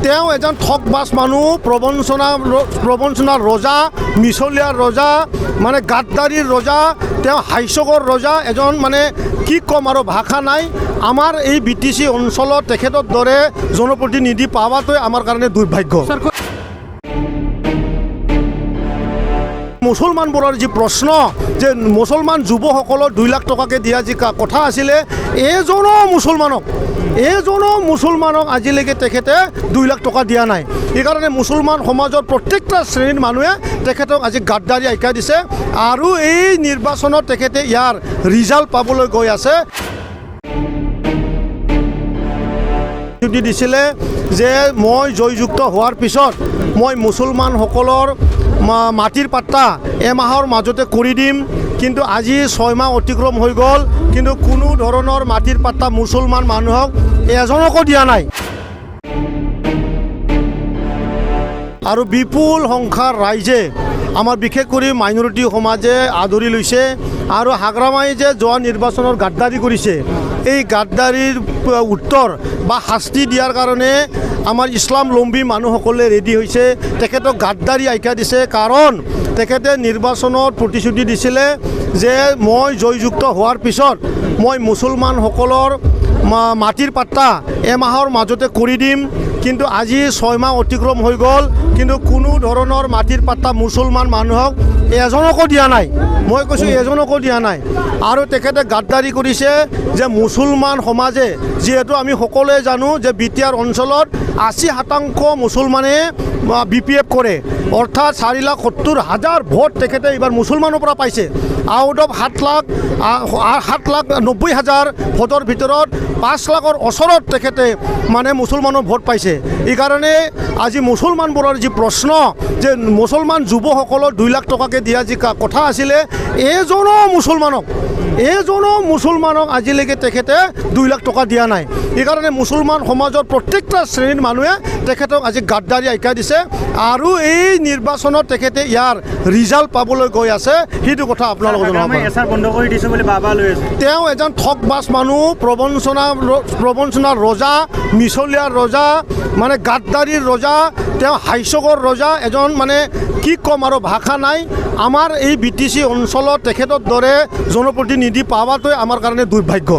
তেওঁ এজন ঠকবাজ মানুহ, প্ৰবঞ্চনাৰ ৰজা, মিছলীয়াৰ ৰজা, মানে গাদ্দাৰীৰ ৰজা, তেওঁ হাস্যকৰ ৰজা এজন, মানে কি ক'ম আৰু ভাষা নাই। আমাৰ এই BTC অঞ্চলত তেখেতৰ দৰে জনপ্ৰতিনিধি পাৱাটোৱে আমাৰ কাৰণে দুৰ্ভাগ্য। মুছলমানবোৰৰ যি প্ৰশ্ন যে মুছলমান যুৱসকলক 2 লাখ টকাকৈ দিয়া যি কথা আছিলে, এজনো মুছলমানক আজিলৈকে তেখেতে 2 লাখ টকা দিয়া নাই। সেইকাৰণে মুছলমান সমাজৰ প্ৰত্যেকটা শ্ৰেণীৰ মানুহে তেখেতক আজি গাদ্দাৰী আখ্যা দিছে আৰু এই নিৰ্বাচনত তেখেতে ইয়াৰ ৰিজাল্ট পাবলৈ গৈ আছে। যদি দিছিলে যে মই জয়যুক্ত হোৱাৰ পিছত মই মুছলমানসকলৰ মাটিৰ পাট্টা এমাহৰ মাজতে কৰি দিম, কিন্তু আজি 6 মাহ অতিক্ৰম হৈ গ'ল, কিন্তু কোনো ধৰণৰ মাটিৰ পাট্টা মুছলমান মানুহক এজনকো দিয়া নাই। আৰু বিপুল সংখ্যাৰ ৰাইজে, আমাৰ বিশেষ কৰি মাইনৰিটি সমাজে আদৰি লৈছে আৰু হাগ্ৰামাই যে যোৱা নিৰ্বাচনৰ গাদ্দাৰী কৰিছে, এই গাদ্দাৰীৰ উত্তৰ বা শাস্তি দিয়াৰ কাৰণে আমাৰ ইছলামলম্বী মানুহসকলে ৰেডি হৈছে। তেখেতক গাদ্দাৰী আখ্যা দিছে, কাৰণ তেখেতে নিৰ্বাচনত প্ৰতিশ্ৰুতি দিছিলে যে মই জয়যুক্ত হোৱাৰ পিছত মই মুছলমানসকলৰ মাটিৰ পাট্টা এমাহৰ মাজতে কৰি দিম, কিন্তু আজি 6 মাহ অতিক্ৰম হৈ গ'ল, কিন্তু কোনো ধৰণৰ মাটিৰ পাট্টা মুছলমান মানুহক এজনকো দিয়া নাই। মই কৈছোঁ এজনকো দিয়া নাই। আৰু তেখেতে গাদ্দাৰী কৰিছে যে মুছলমান সমাজে, যিহেতু আমি সকলোৱে জানো যে BTR অঞ্চলত 80% মুছলমানে BPF কৰে, অৰ্থাৎ 4,70,000 ভোট তেখেতে এইবাৰ মুছলমানৰ পৰা পাইছে। আউট অফ 7,90,000 ভোটৰ ভিতৰত 5 লাখৰ ওচৰত তেখেতে মানে মুছলমানৰ ভোট পাইছে। এইকাৰণে আজি মুছলমানবোৰৰ যি প্ৰশ্ন যে মুছলমান যুৱসকলক 2 লাখ টকাকৈ দিয়া যি কথা আছিলে, এজনো মুছলমানক আজিলৈকে তেখেতে 2 লাখ টকা দিয়া নাই। এইকাৰণে মুছলমান সমাজৰ প্ৰত্যেকটা শ্ৰেণীৰ মানুহে তেখেতক আজি গাদ্দাৰী আখ্যা দিছে আৰু এই নিৰ্বাচনত তেখেতে ইয়াৰ ৰিজাল্ট পাবলৈ গৈ আছে। সেইটো কথা আপোনালোকক জনাব। তেওঁ এজন ঠকবাজ মানুহ, প্ৰবঞ্চনাৰ ৰজা, মিছলীয়াৰ ৰজা, মানে গাদ্দাৰীৰ ৰজা, তেওঁ হাস্যকৰ ৰজা এজন, মানে কি ক'ম আৰু ভাষা নাই। আমাৰ এই BTC অঞ্চলত তেখেতৰ দৰে জনপ্ৰতিনিধি পাৱাটোৱে আমাৰ কাৰণে দুৰ্ভাগ্য।